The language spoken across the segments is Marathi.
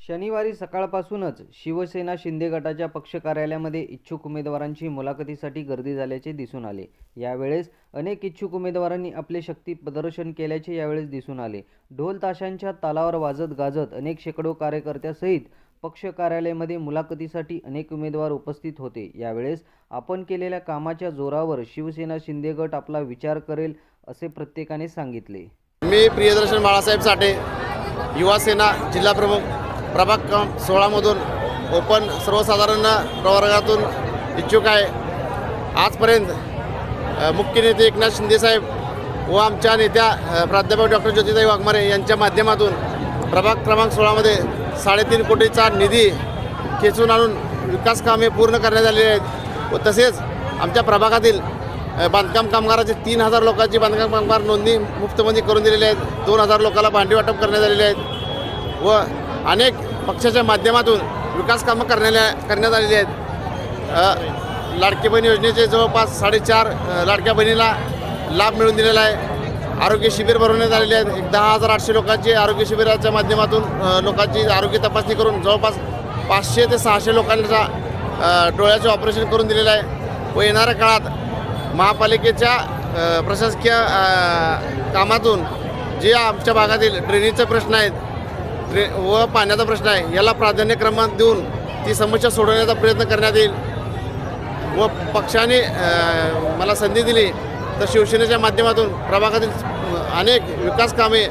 शनिवारी सकाळपासूनच शिवसेना शिंदे गटाच्या पक्ष कार्यालयामध्ये इच्छुक उमेदवारांची मुलाखतीसाठी गर्दी झाल्याचे दिसून आले। यावेळेस अनेक इच्छुक उमेदवारांनी आपले शक्ती प्रदर्शन केल्याचे यावेळेस दिसून आले। ढोल ताशांच्या तालावर वाजत गाजत अनेक शेकडो कार्यकर्त्यासहित पक्ष कार्यालयामध्ये मुलाखतीसाठी अनेक उमेदवार उपस्थित होते। यावेळेस आपण केलेल्या कामाच्या जोरावर शिवसेना शिंदे गट आपला विचार करेल असे प्रत्येकाने सांगितले। मी प्रियदर्शन बाळासाहेब साठे, युवा सेना जिल्हा प्रमुख, प्रभाग क्रमांक 16 मधून ओपन सर्वसाधारण प्रवर्गातून इच्छुक आहे। आजपर्यंत मुख्य नेते एकनाथ शिंदे साहेब व आमच्या नेत्या प्राध्यापक डॉक्टर ज्योतिताई वाघमारे यांच्या माध्यमातून प्रभाग क्रमांक 16 मध्ये 3.5 कोटीचा निधी खेचून आणून विकास कामे पूर्ण करण्यात आलेली आहेत व तसेच आमच्या प्रभागातील बांधकाम कामगाराचे 3000 लोकांची बांधकाम कामगार नोंदणी मुफ्तमध्ये करून दिलेली आहेत। 2000 लोकांना भांडी वाटप करण्यात आलेले आहेत व अनेक पक्षाच्या माध्यमातून विकास कामं करण्यात आलेली आहेत। लाडकी बहीण योजनेचे जवळपास 4.5 लाडक्या बहिणीला लाभ मिळवून दिलेला आहे। आरोग्य शिबिर भरवण्यात आलेले आहेत। 10,800 लोकांची आरोग्य शिबिराच्या माध्यमातून लोकांची आरोग्य तपासणी करून जवळपास 500 ते 600 लोकांचा डोळ्याचे ऑपरेशन करून दिलेलं आहे व येणाऱ्या काळात महापालिकेच्या प्रशासकीय कामातून जे आमच्या भागातील ड्रेनेजचे प्रश्न आहेत व पाण्याचा प्रश्न आहे याला प्राधान्यक्रमात देऊन ती समस्या सोडवण्याचा प्रयत्न करण्यात येईल व पक्षाने मला संधी दिली तर शिवसेनेच्या माध्यमातून प्रभागातील अनेक विकास कामे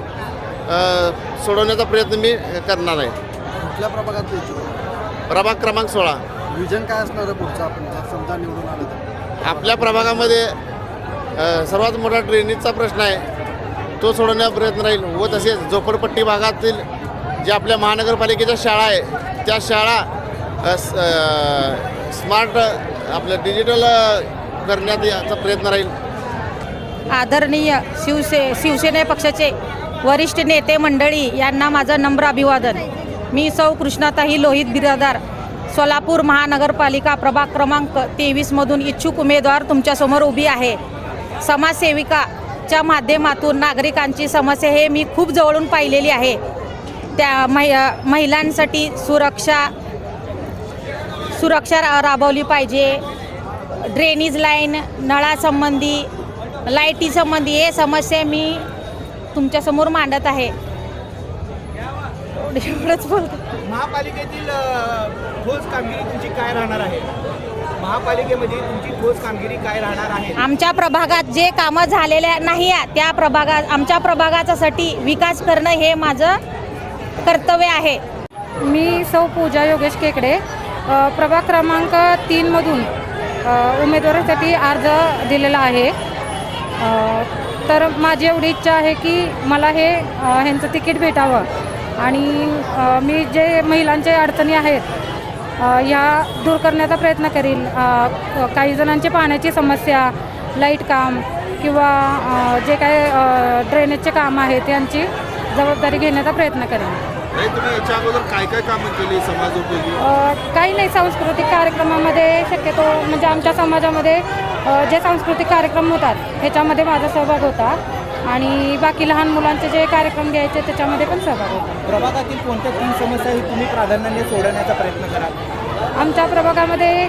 सोडवण्याचा प्रयत्न मी करणार आहे। कुठल्या प्रभागात प्रभाग क्रमांक 16। विजन काय असणार आहे पुढचं आपण समजा निवडून आलं तर? आपल्या प्रभागामध्ये सर्वात मोठा ड्रेनेजचा प्रश्न आहे तो सोडवण्याचा प्रयत्न राहील व तसेच झोपडपट्टी भागातील जे आपल्या महानगरपालिकेच्या शाळा आहे त्या शाळा स्मार्ट आपलं डिजिटल करण्यात याचा प्रयत्न राहील। आदरणीय शिवसेना पक्षाचे वरिष्ठ नेते मंडळी यांना माझं नम्र अभिवादन। मी सौ कृष्णाताई लोहित बिरादार, सोलापूर महानगरपालिका प्रभाग क्रमांक 23 मधून इच्छुक उमेदवार तुमच्यासमोर उभी आहे। समाजसेविकाच्या माध्यमातून नागरिकांची समस्या हे मी खूप जवळून पाहिलेली आहे। त्या महिलांसाठी सुरक्षा राबवली पाहिजे। ड्रेनेज लाईन, नळासंबंधी, लाईटी संबंधी हे समस्या मी तुमच्यासमोर मांडत आहे। एवढंच बोलतो। महापालिकेतील ठोस कामगिरी तुमची काय राहणार आहे? महापालिकेमध्ये तुमची ठोस कामगिरी काय राहणार आहे? आमच्या प्रभागात जे कामं झालेल्या नाही त्या आमच्या प्रभागासाठी विकास करणं हे माझं कर्तव्य आहे। मी सौ पूजा योगेश केकडे, प्रभाग क्रमांक 3 मधून उमेदवारीसाठी अर्ज दिलेला आहे। तर माझी एवढी इच्छा आहे की मला ह्यांचं तिकीट भेटावं आणि मी जे महिलांच्या अडचणी आहेत ह्या दूर करण्याचा प्रयत्न करील। काही जणांची पाण्याची समस्या, लाईट काम किंवा जे काय ड्रेनेजचे काम आहेत यांची जबाबदारी घेण्याचा प्रयत्न करेन। तुम्ही याच्या अगोदर काय काय कामं केली समाजोपयोगी? काही नाही, सांस्कृतिक कार्यक्रमामध्ये शक्यतो म्हणजे आमच्या समाजामध्ये जे सांस्कृतिक कार्यक्रम होतात ह्याच्यामध्ये माझा सहभाग होता आणि बाकी लहान मुलांचे जे कार्यक्रम घ्यायचे त्याच्यामध्ये पण सहभाग होता। प्रभागातील कोणत्या 3 समस्या ही तुम्ही प्राधान्याने सोडवण्याचा प्रयत्न कराल? आमच्या प्रभागामध्ये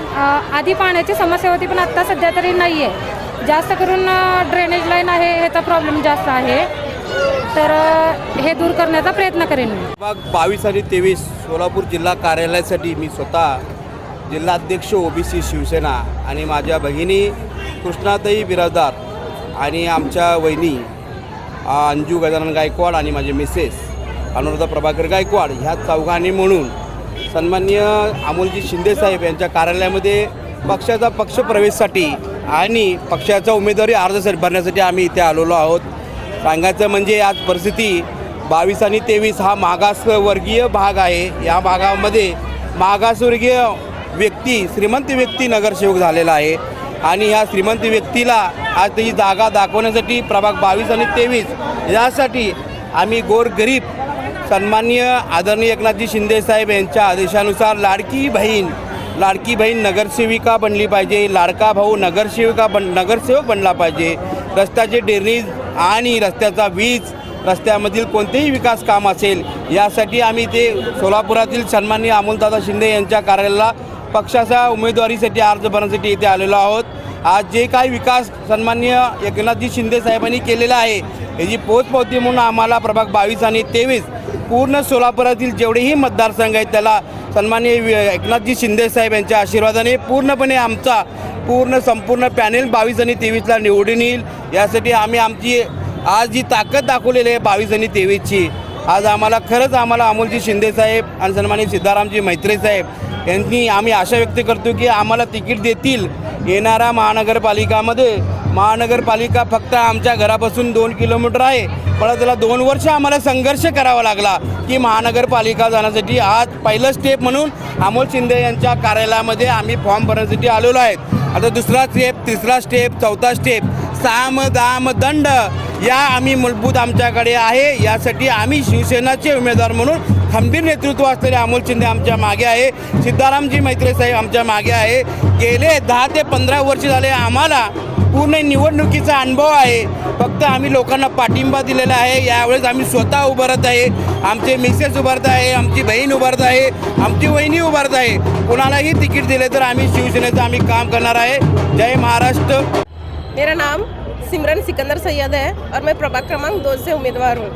आधी पाण्याची समस्या होती पण आत्ता सध्या तरी नाही आहे। जास्त करून ड्रेनेज लाईन आहे ह्याचा प्रॉब्लेम जास्त आहे, तर हे दूर करण्याचा प्रयत्न करेन मी। प्रभाग 22 आणि 23 सोलापूर जिल्हा कार्यालयासाठी मी स्वतः जिल्हाध्यक्ष ओबीसी शिवसेना आणि माझ्या भगिनी कृष्णाताई बिरादार आणि आमच्या वहिनी अंजू गजानन गायकवाड आणि माझे मिसेस अनुराधा प्रभाकर गायकवाड ह्या चौघांनी म्हणून सन्माननीय अमोलजी शिंदे साहेब यांच्या कार्यालयामध्ये पक्षाचा पक्षप्रवेशसाठी आणि पक्षाचा उमेदवारी अर्ज भरण्यासाठी आम्ही इथे आलेलो आहोत। सांगायचं म्हणजे आज परिस्थिती 22 आणि 23 हा मागासवर्गीय भाग आहे। या भागामध्ये मागासवर्गीय व्यक्ती, श्रीमंत व्यक्ती नगरसेवक झालेला आहे आणि ह्या श्रीमंत व्यक्तीला आज त्याची जागा दाखवण्यासाठी प्रभाग 22 आणि 23 यासाठी आम्ही गोरगरीब सन्माननीय आदरणीय एकनाथजी शिंदे साहेब यांच्या आदेशानुसार लाडकी बहीण नगरसेविका बनली पाहिजे, लाडका भाऊ नगरसेवक बनला पाहिजे, रस्त्याचे ड्रेनेज आणि रस्त्याचा वीज रस्त्यामधील कोणतेही विकास काम असेल यासाठी आम्ही ते सोलापुरातील सन्माननीय अमोलदादा शिंदे यांच्या कार्यालयाला पक्षाच्या उमेदवारीसाठी अर्ज भरण्यासाठी इथे आलेलो आहोत. आज जे काही विकास सन्माननीय एकनाथजी शिंदे साहेबांनी केलेला आहे याची पोचपावती म्हणून आम्हाला प्रभाग 22 आणि 23 पूर्ण सोलापुरातील जेवढेही मतदारसंघ आहेत त्याला सन्माननीय एकनाथजी शिंदे साहेब यांच्या आशीर्वादाने पूर्णपणे आमचा संपूर्ण पॅनेल 22 आणि 23ला निवडून येईल. यासाठी आम्ही आमची आज जी ताकद दाखवलेली आहे 22 आणि 23ची, आज खरंच आम्हाला अमोलजी शिंदे साहेब आणि सन्माननीय सिद्धारामजी मैत्रे साहेब यांनी आम्ही आशा व्यक्त करतो की आम्हाला तिकीट देतील. येणाऱ्या महानगरपालिका फक्त आमच्या घरापासून 2 किलोमीटर आहे, पण त्याला 2 वर्ष आम्हाला संघर्ष करावा लागला की महानगरपालिका जाण्यासाठी. आज पहिलं स्टेप म्हणून अमोल शिंदे यांच्या कार्यालयामध्ये आम्ही फॉर्म भरण्यासाठी आलेलो आहेत. आता दुसरा स्टेप, तिसरा स्टेप, चौथा स्टेप, साम दाम दंड या आम्ही मूलभूत आमच्याकडे आहे. यासाठी आम्ही शिवसेनाचे उमेदवार म्हणून खंबीर नेतृत्व असलेले अमोल शिंदे आमच्या मागे आहे, सिद्धारामजी मैत्रे साहेब आमच्या मागे आहे. गेले 10 ते 15 वर्ष झाले आम्हाला पूर्ण निवडणुकीचा अनुभव आहे. फक्त आम्ही लोकांना पाठिंबा दिलेला आहे. यावेळेस आम्ही स्वतः उभारत आहे, आमचे मिसेस उभारत आहे, आमची बहीण उभारत आहे, आमची वहिनी उभारत आहे. कुणालाही तिकीट दिले तर आम्ही शिवसेनेचं आम्ही काम करणार आहे. जय महाराष्ट्र. मेरा नाम सिमरन सिकंदर सैयद है और मैं प्रभाग क्रमांक 2 से उम्मीदवार हूँ.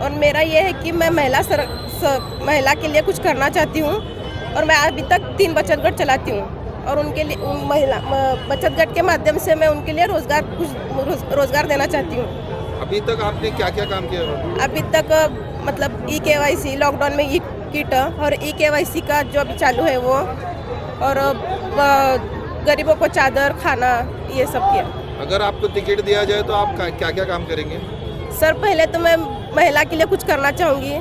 और मेरा ये है कि मैं महिला के लिए कुछ करना चाहती हूँ. और मैं अभी तक 3 बचत गट चलाती हूँ और उनके लिए महिला बचत गट के माध्यम से मैं उनके लिए रोज़गार देना चाहती हूँ. अभी तक आपने क्या क्या काम किया? अभी तक मतलब EKYC, लॉकडाउन में किट और EKYC का जो अभी चालू है वो, और गरीबों को चादर, खाना, ये सब किया. अगर आपको टिकट दिया जाए तो आप क्या क्या काम करेंगे? सर पहले तो मैं महिला के लिए कुछ करना चाहूँगी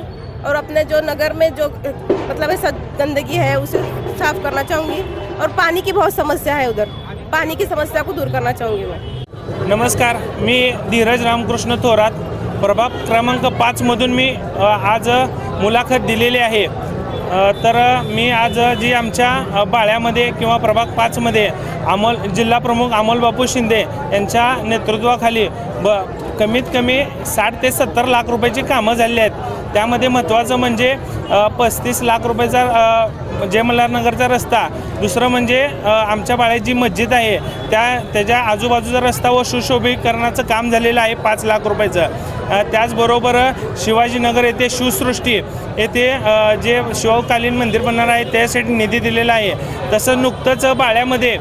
और अपने जो नगर में जो मतलब ऐसा गंदगी है उसे साफ करना चाहूँगी. और पानी की बहुत समस्या है, उधर पानी की समस्या को दूर करना चाहूँगी मैं. नमस्कार, मी धीरज रामकृष्ण थोरात, प्रभाग क्रमांक 5मधून मी आज मुलाखत दिलेली आहे. तर मी आज जी आमच्या बाळ्यामध्ये किंवा प्रभाग 5मध्ये जिल्हा प्रमुख अमोल बापू शिंदे यांच्या नेतृत्वाखाली कमीत कमी 60 ते 70 लाख रुपयाची कामं झालेली आहेत. त्यामध्ये महत्त्वाचं म्हणजे 35 लाख रुपयाचा जय मल्हारनगरचा रस्ता, दुसरं म्हणजे आमच्या बाळ्यात जी मस्जिद आहे त्याच्या आजूबाजूचा रस्ता व सुशोभीकरणाचं काम झालेलं आहे 5 लाख रुपयाचं. त्याचबरोबर शिवाजीनगर येथे शिवसृष्टी येथे जे शिवकालीन मंदिर बनणार आहे त्यासाठी निधी दिलेला आहे. तसं नुकतंच बाळ्यामध्ये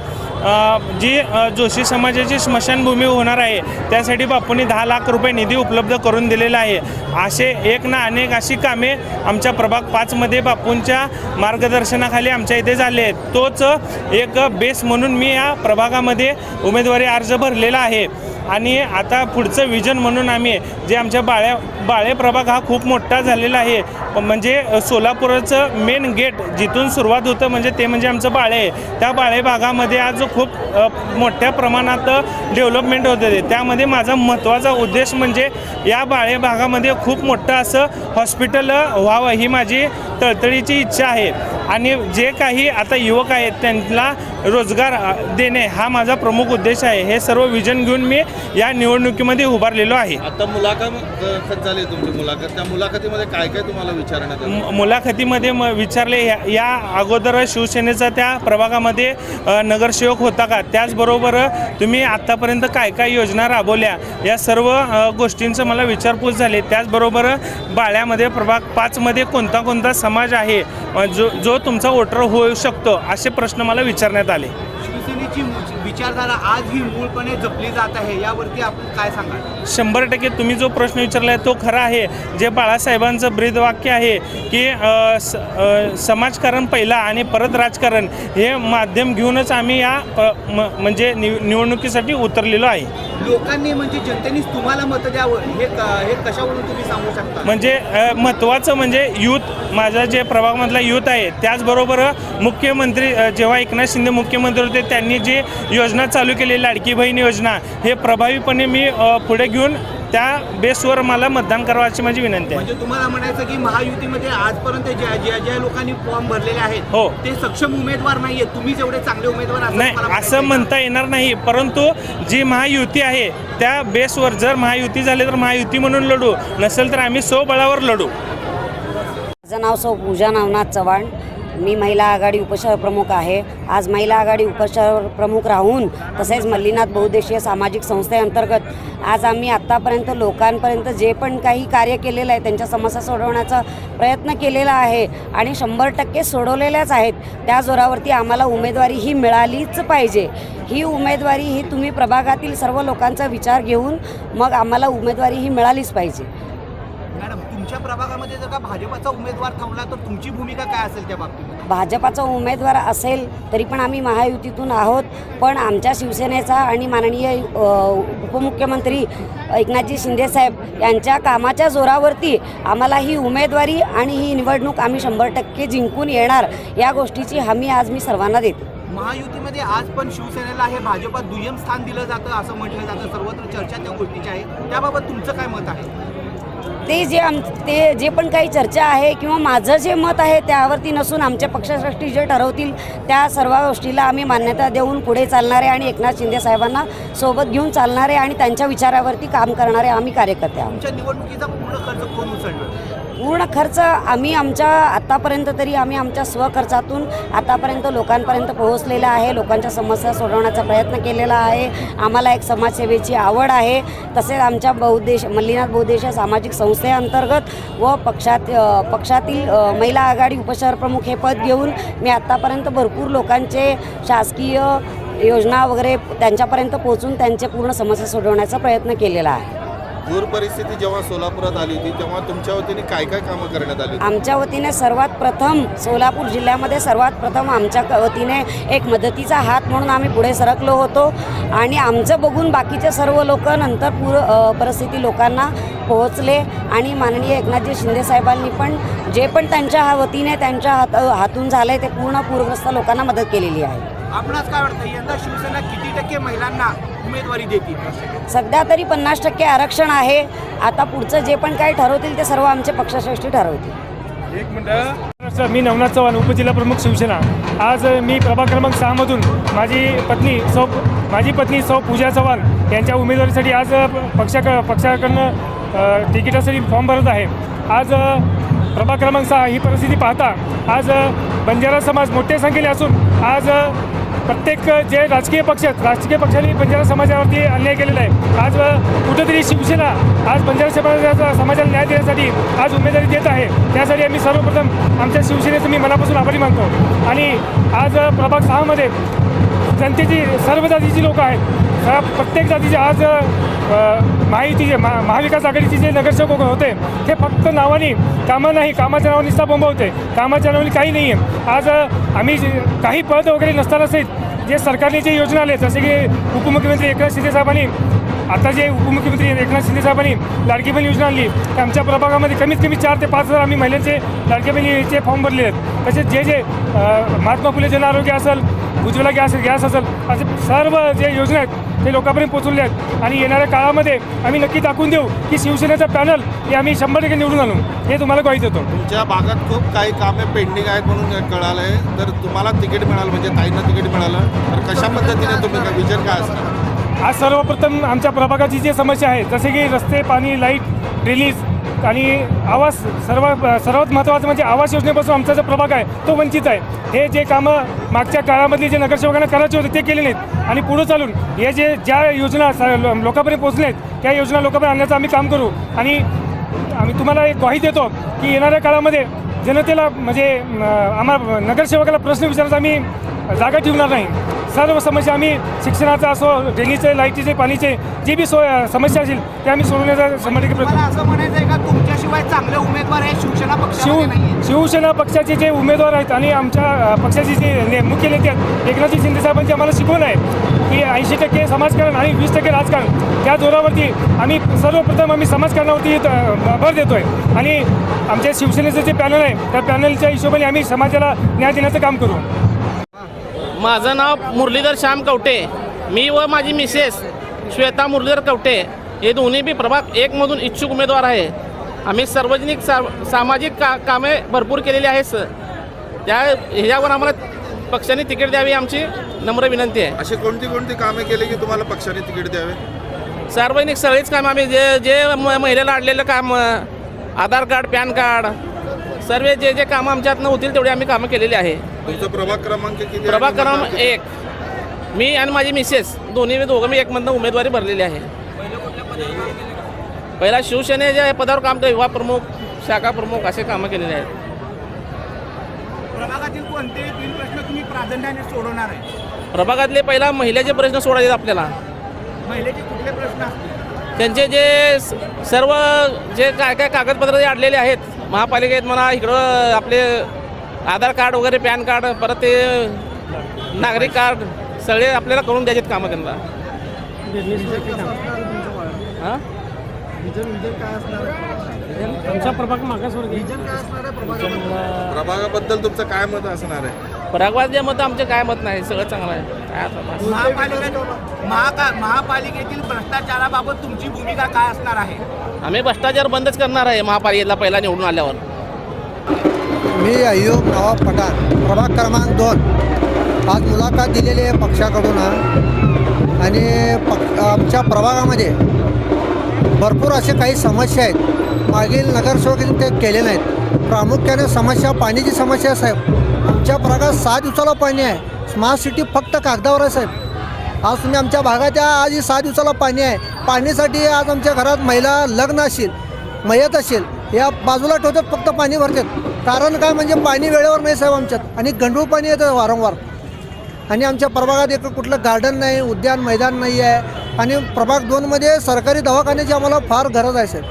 जी जोशी समाजाची स्मशानभूमी होणार आहे त्यासाठी बापूंनी 10 लाख रुपये निधी उपलब्ध करून दिलेला आहे. असे एक ना अनेक अशी कामे आमच्या प्रभाग 5मध्ये बापूंच्या मार्गदर्शनाखाली आमच्या इथे झाले आहेत. तोच एक बेस म्हणून मी या प्रभागामध्ये उमेदवारी अर्ज भरलेला आहे. आणि आता पुढचं विजन म्हणून आम्ही जे आमच्या बाळे प्रभाग हा खूप मोठा झालेला आहे. म्हणजे सोलापूरचं मेन गेट जिथून सुरुवात होतं म्हणजे आमचं बाळे. त्या बाळे भागामध्ये आज खूप मोठ्या प्रमाणात डेव्हलपमेंट होत आहे. त्यामध्ये माझा महत्त्वाचा उद्देश म्हणजे या बाळे भागामध्ये खूप मोठं असं हॉस्पिटल व्हावं ही माझी तळतळीची इच्छा आहे. आणि जे काही आता युवक आहेत त्यांना रोजगार देणे हा माझा प्रमुख उद्देश आहे. हे सर्व विजन घेऊन मी या निवडणुकीमध्ये उभारलेलो आहे. आता मुलाखत झाली तुमची मुलाखत, त्या मुलाखतीमध्ये काय काय तुम्हाला विचारण्यात आलं? मुलाखतीमध्ये विचारले या अगोदर शिवसेनेचा त्या प्रभागामध्ये नगरसेवक होता का, त्याचबरोबर तुम्ही आत्तापर्यंत काय काय योजना राबवल्या या सर्व गोष्टींचं मला विचारपूस झाली. त्याचबरोबर बाळ्यामध्ये प्रभाग 5मध्ये कोणता समाज आहे जो तुमचा वोटर होऊ शकतो असे प्रश्न मला विचारण्यात आले. शिवसेनेची विचारधारा आज ही मूळपणे जपली जात आहे, यावरती आपण काय सांगाल? 100% तुम्ही जो प्रश्न विचारला आहे तो खरा आहे. जे बाळासाहेबांचं ब्रीदवाक्य आहे की समाजकारण पहिला आणि परत राजकारण हे माध्यम घेऊनच आम्ही या म्हणजे निवडणुकीसाठी उतरलेलो आहे. लोकांनी म्हणजे जनतेने तुम्हाला मत द्यावं हे कशावरून तुम्ही सांगू शकता? म्हणजे महत्त्वाचं म्हणजे यूथ, माझा जे प्रभागामधला यूथ आहे. त्याचबरोबर मुख्यमंत्री जेव्हा एकनाथ शिंदे मुख्यमंत्री होते त्यांनी जी योजना योजना चालू केली, लाडकी बहीण योजना, हे प्रभावीपणे मी पुढे घेऊन त्या बेसवर मला मतदान करावं अशी माझी विनंती आहे. म्हणजे तुम्हाला म्हणायचं की महायुतीमध्ये आजपर्यंत ज्या लोकांनी फॉर्म भरलेले आहेत हो. ते सक्षम उमेदवार नाहीये, तुम्ही जेवढे चांगले उमेदवार असं नाही, मला असं म्हणायचंय. म्हणता येणार नाही, परंतु जी महायुती आहे त्या बेसवर जर महायुती झाली तर महायुती म्हणून लढू, नसेल तर आम्ही स्वबळावर लढू. माझं नाव सौ पूजा नवनाथ चव्हाण. मी महिला आघाडी उपशहर प्रमुख आहे. आज महिला आघाडी उपशहर प्रमुख राहून तसेच मल्लीनाथ बहुउद्देशीय सामाजिक संस्थेअंतर्गत आज आम्ही आत्तापर्यंत लोकांपर्यंत जे पण काही कार्य केलेलं आहे त्यांच्या समस्या सोडवण्याचा प्रयत्न केलेला आहे आणि 100% सोडवलेल्याच आहेत. त्या जोरावरती आम्हाला उमेदवारी ही मिळालीच पाहिजे. ही उमेदवारी ही तुम्ही प्रभागातील सर्व लोकांचा विचार घेऊन मग आम्हाला उमेदवारी ही मिळालीच पाहिजे. मॅडम, तुमच्या प्रभागामध्ये जर का भाजपाचा उमेदवार थांबला तर तुमची भूमिका काय असेल त्या बाबतीत? भाजपाचा उमेदवार असेल तरी पण आम्ही महायुतीतून आहोत, पण आमच्या शिवसेनेचा आणि माननीय उपमुख्यमंत्री एकनाथजी शिंदेसाहेब यांच्या कामाच्या जोरावरती आम्हाला ही उमेदवारी आणि ही निवडणूक आम्ही 100% जिंकून येणार या गोष्टीची हमी आज मी सर्वांना देते. महायुतीमध्ये आज पण शिवसेनेला हे भाजपात दुय्यम स्थान दिलं जातं असं म्हटलं जातं, सर्वत्र चर्चा त्या गोष्टीची आहे, त्याबाबत तुमचं काय मत आहे? ते जे पण काही चर्चा आहे किंवा माझं जे मत आहे त्यावरती नसून आमच्या पक्षश्रेष्ठी जे ठरवतील त्या सर्व गोष्टीला आम्ही मान्यता देऊन पुढे चालणारे आणि एकनाथ शिंदे साहेबांना सोबत घेऊन चालणारे आणि त्यांच्या विचारावरती काम करणारे आम्ही कार्यकर्ते आहोत. तुमच्या निवडणुकीचा पूर्ण खर्च कोण उचलणार? पूर्ण खर्च आम्ही आतापर्यंत तरी आम्ही आमच्या स्वखर्चातून आतापर्यंत लोकांपर्यंत पोहोचलेला आहे. लोकांच्या समस्या सोडवण्याचा प्रयत्न केलेला आहे. आम्हाला एक समाजसेवेची आवड आहे. तसेच आमच्या मल्लीनाथ बहुउद्देशीय सामाजिक संस्थेअंतर्गत व पक्षातील महिला आघाडी उपशहर प्रमुख हे पद घेऊन मी आत्तापर्यंत भरपूर लोकांचे शासकीय योजना वगैरे त्यांच्यापर्यंत पोहोचून त्यांचे पूर्ण समस्या सोडवण्याचा प्रयत्न केलेला आहे. पूर परिस्थिती जेव्हा सोलापुरात आली होती तेव्हा तुमच्या वतीने काय काय कामं करण्यात आली? आमच्या वतीने सर्वात प्रथम सोलापूर जिल्ह्यामध्ये सर्वात प्रथम आमच्या वतीने एक मदतीचा हात म्हणून आम्ही पुढे सरकलो होतो आणि आमचं बघून बाकीचे सर्व लोक नंतर पूर परिस्थिती लोकांना पोहोचले आणि माननीय एकनाथजी शिंदे साहेबांनी पण जे पण त्यांच्या वतीने त्यांच्या हातून झाले ते पूर्ण पूरग्रस्त लोकांना मदत केलेली आहे. आपणास काय वाटतं यंदा शिवसेना किती टक्के महिलांना उमेदवारी देतील? सध्या तरी 50% आरक्षण आहे. आता पुढचं जे पण काही ठरवतील ते सर्व आमचे पक्षश्रेष्ठी ठरवतील. एक मिनटं. मी नवनाथ चव्हाण, उपजिल्हा प्रमुख शिवसेना. आज मी प्रभाग क्रमांक 6 मधून माझी पत्नी सौ पूजा चव्हाण यांच्या उमेदवारीसाठी आज पक्षाकडनं तिकिटासाठी फॉर्म भरत आहे. आज प्रभाग क्रमांक 6 ही परिस्थिती पाहता आज बंजारा समाज मोठ्या संख्येने असून आज प्रत्येक जे राजकीय पक्षांनी बंजारा समाजावरती अन्याय केलेला आहे. आज कुठेतरी शिवसेना आज बंजारा समाजाला न्याय देण्यासाठी आज उमेदवारी देत आहे. त्यासाठी आम्ही सर्वप्रथम आमच्या शिवसेनेचं मी मनापासून आभारी मानतो. आणि आज प्रभाग 6मध्ये जनतेची सर्व जातीची लोक आहेत. प्रत्येक जातीचे आज महायुतीचे महाविकास आघाडीचे जे नगरसेवक होते ते फक्त नावाने कामं नाही, कामाच्या नावाने निस्ता बोंब होते, कामाच्या नावाने काही नाही आहे. आज आम्ही काही पद वगैरे नसताना सहित जे सरकारने जे योजना आले जसे की उपमुख्यमंत्री एकनाथ शिंदे साहेबांनी आता जे उपमुख्यमंत्री एकनाथ शिंदे साहेबांनी लाडकी बहीण योजना आणली तर आमच्या प्रभागामध्ये कमीत कमी 4 ते 5 हजार आम्ही महिलांचे लाडकी बहिणीचे फॉर्म भरले आहेत. तसेच जे महात्मा फुले जन आरोग्य असेल, उज्ज्वला गॅस असेल, असे सर्व जे योजना आहेत ते लोकांपर्यंत पोहोचवले आहेत. आणि येणाऱ्या काळामध्ये आम्ही नक्की दाखवून देऊ की शिवसेनेचा पॅनल हे आम्ही 100% निवडून आणू, हे तुम्हाला ग्वाही देतो. तुमच्या भागात खूप काही कामे पेंडिंग आहेत म्हणून कळालं आहे. तर तुम्हाला तिकीट मिळालं म्हणजे ताईंना तिकीट मिळालं तर कशा पद्धतीने तुम्ही विचार काय असणार? आज सर्वप्रथम आमच्या प्रभागाची जी समस्या आहे जसे की रस्ते, पाणी, लाईट, ड्रेनेज आणि आवास सर्वात महत्त्वाचं म्हणजे आवास योजनेपासून आमचा जो प्रभाग आहे तो वंचित आहे. हे जे कामं मागच्या काळामधली जे नगरसेवकांना करायचे होते ते केले नाहीत आणि पुढे चालून हे ज्या योजना लोकांपर्यंत पोहोचल्या आहेत त्या योजना लोकांपर्यंत आणण्याचं आम्ही काम करू. आणि आम्ही तुम्हाला एक ग्वाही देतो की येणाऱ्या काळामध्ये जनतेला म्हणजे आम्हाला नगरसेवकाला प्रश्न विचारायचा आम्ही जागा ठेवणार नाही. सर्व समस्या आम्ही शिक्षणाचा असो, ड्रेनेजचे, लाईटीचे, पाणीचे जे बी समस्या असेल ते आम्ही सोडवण्याचा 100% प्रयत्न. असं म्हणायचं आहे का तुमच्याशिवाय चांगले उमेदवार आहे शिवसेना पक्ष? शिवसेना पक्षाचे जे उमेदवार आहेत आणि आमच्या पक्षाचे जे मुख्य नेते आहेत एकनाथजी शिंदे साहेबांची आम्हाला शिकवण आहे की 80% समाजकारण आणि 20% राजकारण त्या जोरावरती आम्ही सर्वप्रथम आम्ही समाजकारणावरती भर देतो आहे. आणि आमच्या शिवसेनेचं जे पॅनल आहे त्या पॅनलच्या हिशोबाने आम्ही समाजाला न्याय देण्याचं काम करू. माझं नाव मुरलीधर श्याम कवटे. मी व माझी मिसेस श्वेता मुरलीधर कवटे हे दोन्ही बी प्रभाग 1 मधून इच्छुक उमेदवार आहे. आम्ही सार्वजनिक सामाजिक कामे भरपूर केलेली आहेत. त्या ह्याच्यावर आम्हाला पक्षाने तिकीट द्यावी आमची नम्र विनंती आहे. अशी कोणती कोणती कामे केली की तुम्हाला पक्षाने तिकीट द्यावे? सार्वजनिक सगळीच काम आम्ही जे महिलेला अडलेलं काम, आधार कार्ड, पॅन कार्ड, सर्व जे कामं आमच्यातनं होतील तेवढे आम्ही कामं केलेली आहे. तुमचा प्रभाग क्रमांक किती? प्रभाग क्रमांक 1. मी आणि माझी मिसेस दोघं मी 1 मधनं उमेदवारी भरलेली आहे. पहिला शिवसेनेच्या पदावर काम केलं, युवा प्रमुख, शाखा प्रमुख असे कामं केलेले आहेत. प्रभागातील कोणते 3 प्रश्न तुम्ही प्राधान्याने सोडवणार आहे? प्रभागातले पहिला महिलेचे प्रश्न सोडायचे आपल्याला. महिलेचे कुठले प्रश्न असतील? त्यांचे जे सर्व जे काय कागदपत्र जे अडलेले आहेत महापालिकेत म्हणा, इकडं आपले आधार कार्ड वगैरे, पॅन कार्ड, परत ते नागरिक कार्ड सगळे आपल्याला करून द्यायचे कामं त्यांना. हां, आमचा प्रभाग मागासवर्गीय. प्रभागाबद्दल तुमचं काय मत असणार आहे? प्रभागाचे मत आमचे काय मत नाही, सगळं चांगलं आहे. काय आता महापालिकेतील भ्रष्टाचाराबाबत तुमची भूमिका काय असणार आहे? आम्ही भ्रष्टाचार बंदच करणार आहे महापालिकेला पहिला निवडून आल्यावर. मी अय्यूब नवाब पठाण, प्रभाग क्रमांक 2. आज मुलाखत दिलेली आहे पक्षाकडून आणि आमच्या प्रभागामध्ये भरपूर असे काही समस्या आहेत. मागील नगरसेवकांनी ते केले नाहीत. प्रामुख्याने समस्या पाण्याची समस्या आहे साहेब. आमच्या भागात 6 दिवसाला पाणी आहे. स्मार्ट सिटी फक्त कागदावर आहे साहेब. आज तुम्ही आमच्या भागात आजही 6 दिवसाला पाणी आहे. पाणीसाठी आज आमच्या घरात महिला लग्न असेल, मयत असेल, या बाजूला ठेवतात, फक्त पाणी भरतात. कारण काय म्हणजे पाणी वेळेवर नाही साहेब आमच्यात, आणि गंडूळ पाणी येतं वारंवार. आणि आमच्या प्रभागात एक कुठलं गार्डन नाही, उद्यान मैदान नाही आहे. आणि प्रभाग 2मध्ये सरकारी दवाखान्याची आम्हाला फार गरज आहे साहेब.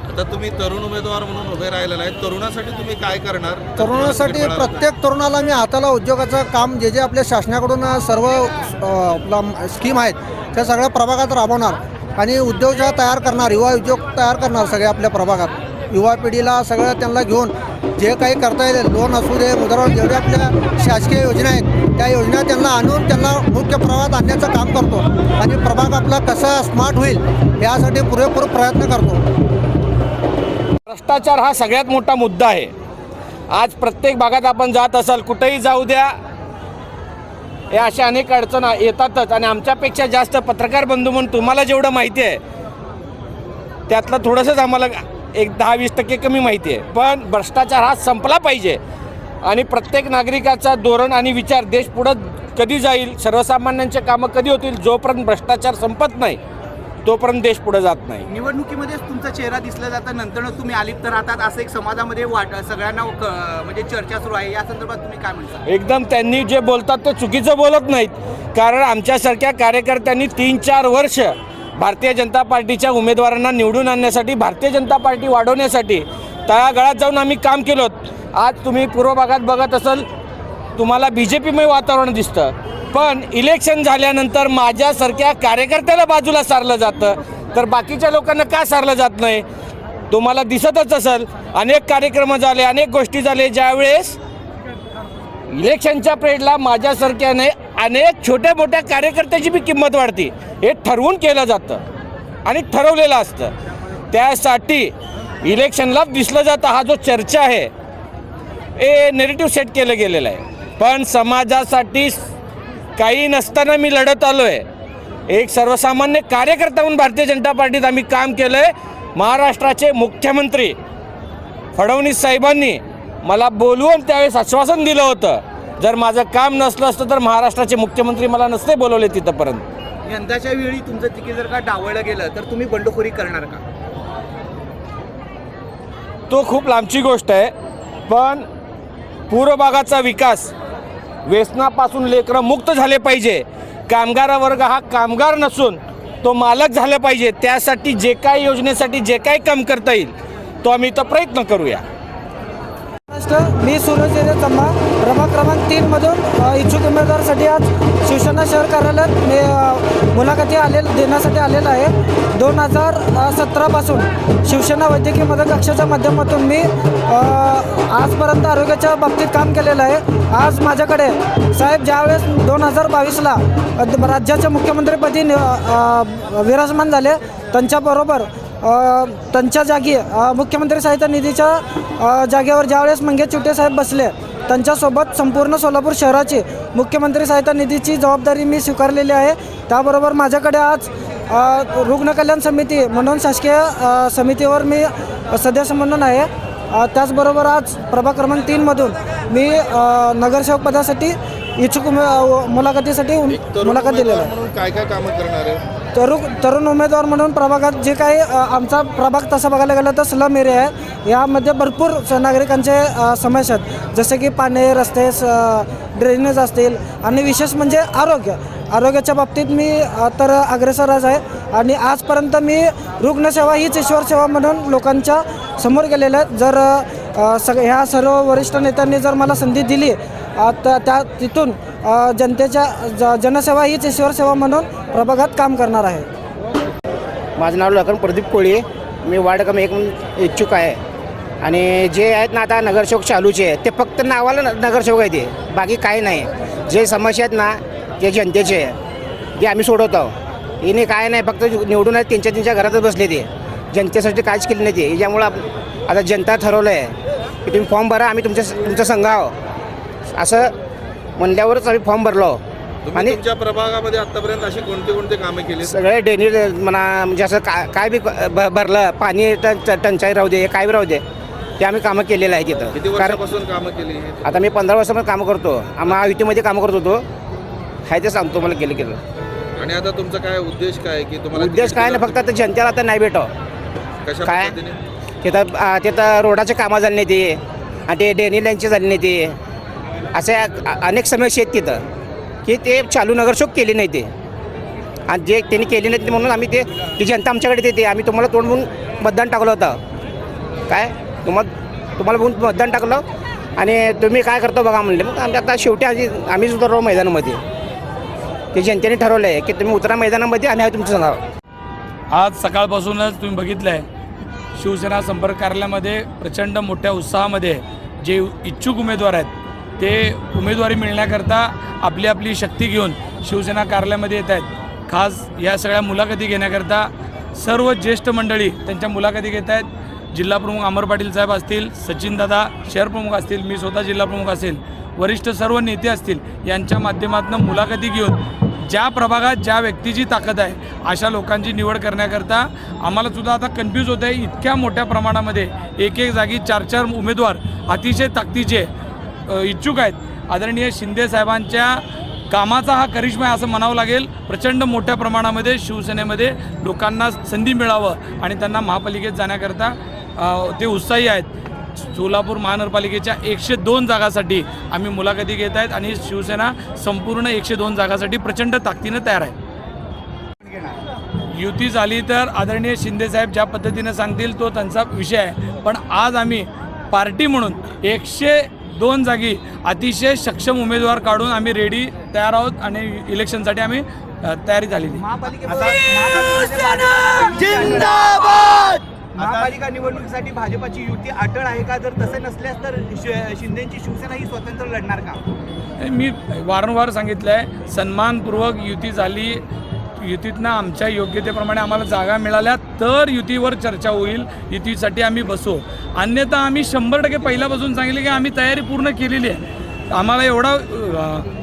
आता तुम्ही तरुण उमेदवार म्हणून उभे राहिलेला आहे. तरुणासाठी तुम्ही काय करणार? तरुणासाठी प्रत्येक तरुणाला मी हाताला उद्योगाचं काम जे आपल्या शासनाकडून सर्व स्कीम आहेत त्या सगळ्या प्रभागात राबवणार आणि उद्योग तयार करणार, युवा उद्योग तयार करणार सगळ्या आपल्या प्रभागात. युवा पिढीला सगळं त्यांना घेऊन जे काही करता येईल, लोन असू दे, मुद्रा, जेवढ्या आपल्या शासकीय योजना आहेत त्या योजना त्यांना आणून त्यांना मुख्य प्रवाहात आणण्याचं काम करतो. आणि प्रभाग आपला कसा स्मार्ट होईल यासाठी पुरेपूर प्रयत्न करतो. भ्रष्टाचार हा सगळ्यात मोठा मुद्दा आहे. आज प्रत्येक भागात आपण जात असाल, कुठेही जाऊ द्या, हे अशा अनेक अडचणी येतातच. आणि आमच्यापेक्षा जास्त पत्रकार बंधू म्हणून तुम्हाला जेवढं माहिती आहे त्यातलं थोडंसंच आम्हाला एक 10-20% कमी माहिती आहे. पण भ्रष्टाचार हा संपला पाहिजे आणि प्रत्येक नागरिकाचा धोरण आणि विचार देश पुढं कधी जाईल, सर्वसामान्यांचे कामं कधी होतील, जोपर्यंत भ्रष्टाचार संपत नाही तोपर्यंत देश पुढे जात नाही. निवडणुकीमध्येच तुमचा चेहरा दिसला जातं, नंतर तुम्ही अलिप्त राहतात, असं एक समाजामध्ये सगळ्यांना म्हणजे चर्चा सुरू आहे. या संदर्भात तुम्ही काय म्हणता? एकदम त्यांनी जे बोलतात ते चुकीचं बोलत नाहीत. कारण आमच्यासारख्या कार्यकर्त्यांनी 3-4 वर्ष भारतीय जनता पार्टीच्या उमेदवारांना निवडून आणण्यासाठी, भारतीय जनता पार्टी वाढवण्यासाठी तळागाळात जाऊन आम्ही काम केलं. आज तुम्ही पूर्व भागात बघत असाल, तुम्हाला BJPमय वातावरण दिसतं. पण इलेक्शन झाल्यानंतर माझ्यासारख्या कार्यकर्त्याला बाजूला सारलं जातं, तर बाकीच्या लोकांना का सारलं जात नाही? तुम्हाला दिसतच असेल, अनेक कार्यक्रम झाले, अनेक गोष्टी झाले, ज्यावेळेस इलेक्शनच्या पिरियडला माझ्यासारख्याने अनेक छोट्या मोठ्या कार्यकर्त्याची बी किंमत वाढते. हे ठरवून केलं जातं आणि ठरवलेलं असतं. त्यासाठी इलेक्शनला दिसलं जातं. हा जो चर्चा आहे हे नेरेटिव्ह सेट केलं गेलेलं आहे. पण समाजासाठी काही नसताना मी लढत आलो आहे. एक सर्वसामान्य कार्यकर्ता म्हणून भारतीय जनता पार्टीत आम्ही काम केलं आहे. महाराष्ट्राचे मुख्यमंत्री फडणवीस साहेबांनी मला बोलवून त्यावेळेस आश्वासन दिलं होतं, जर माझं काम नसलं असतं तर महाराष्ट्राचे मुख्यमंत्री मला नसते बोलवले तिथंपर्यंत. यंदाच्या वेळी तुमचं तिकीट जर का डावळलं गेलं तर तुम्ही बंडखोरी करणार का? तो खूप लांबची गोष्ट आहे. पण पूर्व भागाचा विकास, व्यसनापासून लेकरं मुक्त झाले पाहिजे. कामगार वर्ग हा कामगार नसून तो मालक झाला पाहिजे. त्यासाठी जे काही योजनेसाठी जे काही काम करता येईल तो आम्ही इथं प्रयत्न करूया. मी सूरज चंबा प्रभाग क्रमांक 3 मधून इच्छुक उमेदवारासाठी आज शिवसेना शहर कार्यालयात मी मुलाखती देण्यासाठी आलेला आहे. 2017 पासून शिवसेना वैद्यकीय मदत कक्षाच्या माध्यमातून मी आजपर्यंत आरोग्याच्या बाबतीत काम केलेलं आहे. आज माझ्याकडे साहेब ज्यावेळेस 2022ला राज्याच्या मुख्यमंत्रीपदी विराजमान झाले, त्यांच्याबरोबर त्यांच्या जागी मुख्यमंत्री सहायता निधीच्या जागेवर ज्यावेळेस मंगेश चिवटे साहेब बसले, त्यांच्यासोबत संपूर्ण सोलापूर शहराची मुख्यमंत्री सहायता निधीची जबाबदारी मी स्वीकारलेली आहे. त्याबरोबर माझ्याकडे आज रुग्ण कल्याण समिती म्हणून शासकीय समितीवर मी सदस्य म्हणून आहे. त्याचबरोबर आज प्रभाग क्रमांक 3 मधून मी नगरसेवक पदासाठी इच्छुक मुलाखतीसाठी मुलाखत दिलेला आहे. म्हणून काय काय कामं करणार आहे? तरुण उमेदवार म्हणून प्रभागात जे काही आमचा प्रभाग तसा बघायला गेला तर स्लम एरिया आहे. यामध्ये भरपूर नागरिकांचे समस्या आहेत, जसे की पाणी, रस्ते, ड्रेनेज असतील आणि विशेष म्हणजे आरोग्याच्या बाबतीत मी तर अग्रेसरच आहे. आणि आजपर्यंत मी रुग्णसेवा हीच ईश्वर सेवा म्हणून लोकांच्या समोर गेलेलं आहे. जर ह्या सर्व वरिष्ठ नेत्यांनी जर मला संधी दिली तर तिथून जनतेच्या जनसेवा हीच ईश्वर सेवा म्हणून प्रभागात काम करणार आहे. माझं नाव लखन प्रदीप कोळी, मी वार्ड क्रमांक 1 म्हणून इच्छुक आहे. आणि जे आहेत ना आता नगरसेवक चालूचे ते फक्त नावाला नगरसेवक आहे, ते बाकी काही नाही. जे समस्या आहेत ना ते जनतेचे जे आम्ही सोडवतो, हिने काय नाही, फक्त निवडून आहेत त्यांच्या घरातच बसले, ते जनतेसाठी काहीच केलं नाही. ते याच्यामुळं आता जनता ठरवलं आहे की तुम्ही फॉर्म भरा, आम्ही तुमचं संघ आहो असं म्हणल्यावरच आम्ही फॉर्म भरलो. आणि तुमच्या प्रभागामध्ये आतापर्यंत अशी कोणते कामे केली? सगळे डेनी म्हणा, म्हणजे असं काय बी भरलं, पाणी टंचाई राहू दे, काय बी राहू दे, ते आम्ही कामं केलेलं आहे तिथं. किती वर्षापासून कामं केली? आता मी 15 वर्षापासून कामं करतो. महायुतीमध्ये कामं करत होतो, हाय ते सांगतो मला केलं. आणि आता तुमचा काय उद्देश काय की तुम्हाला? उद्देश काय नाही, फक्त आता जनतेला आता नाही भेटावं. कशा काय पद्धतीने? तिथं रोडाचे कामं झाले नाही, ते आणि ते डेनी लाईनचे झाले नाही, ते असे अनेक समस्या आहेत तिथं की ते चालू नगरसेवक केले नाही. ते आणि जे त्यांनी केले नाही म्हणून आम्ही ती जनता आमच्याकडे देते. आम्ही तुम्हाला तोंड म्हणून मतदान टाकलं होतं, काय तुम्हाला म्हणून मतदान टाकलं आणि तुम्ही काय करतो बघा म्हणले. मग आम्ही आता शेवटी आम्हीच उतरलो मैदानामध्ये. ते जनतेने ठरवलं आहे की तुम्ही उतरा मैदानामध्ये, आम्ही आहे तुमचं सांगावं. आज सकाळपासूनच तुम्ही बघितलं आहे शिवसेना संपर्क कार्यालयामध्ये प्रचंड मोठ्या उत्साहामध्ये जे इच्छुक उमेदवार आहेत ते उमेदवारी मिळण्याकरता आपली शक्ती घेऊन शिवसेना कार्यालयामध्ये येत आहेत. खास या सगळ्या मुलाखती घेण्याकरता सर्व ज्येष्ठ मंडळी त्यांच्या मुलाखती घेत आहेत. जिल्हाप्रमुख अमर पाटील साहेब असतील, सचिनदादा शहरप्रमुख असतील, मी स्वतः जिल्हाप्रमुख असेल, वरिष्ठ सर्व नेते असतील, यांच्या माध्यमातून मुलाखती घेऊन ज्या प्रभागात ज्या व्यक्तीची ताकद आहे अशा लोकांची निवड करण्याकरता आम्हालासुद्धा आता कन्फ्यूज होत आहे. इतक्या मोठ्या प्रमाणामध्ये एक जागी 4 उमेदवार अतिशय ताकदीचे इच्छुक आहेत. आदरणीय शिंदे साहेबांच्या कामाचा हा करिश्मा आहे असं म्हणावं लागेल. प्रचंड मोठ्या प्रमाणामध्ये शिवसेनेमध्ये लोकांना संधी मिळावं आणि त्यांना महापालिकेत जाण्याकरता ते उत्साही आहेत. सोलापूर महानगरपालिकेच्या 102 जागासाठी आम्ही मुलाखती घेत आहेत आणि शिवसेना संपूर्ण 102 जागासाठी प्रचंड ताकदीनं तयार आहे. युती झाली तर आदरणीय शिंदेसाहेब ज्या पद्धतीनं सांगतील तो त्यांचा विषय आहे, पण आज आम्ही पार्टी म्हणून 102 जागी अतिशय सक्षम उमेदवार काढून आम्ही रेडी तयार आहोत आणि इलेक्शनसाठी आम्ही तयारी झालेली. महापालिका निवडणुकीसाठी भाजपाची युती अटळ आहे का? जर तसे नसल्यास तर शिंदेची शिवसेना ही स्वतंत्र लढणार का? मी वारंवार सांगितलं आहे, सन्मानपूर्वक युती झाली, युतीतनं आमच्या योग्यतेप्रमाणे आम्हाला जागा मिळाल्या तर युतीवर चर्चा होईल, युतीसाठी आम्ही बसू. अन्यथा आम्ही 100% पहिल्यापासून सांगितले की आम्ही तयारी पूर्ण केलेली आहे. आम्हाला एवढा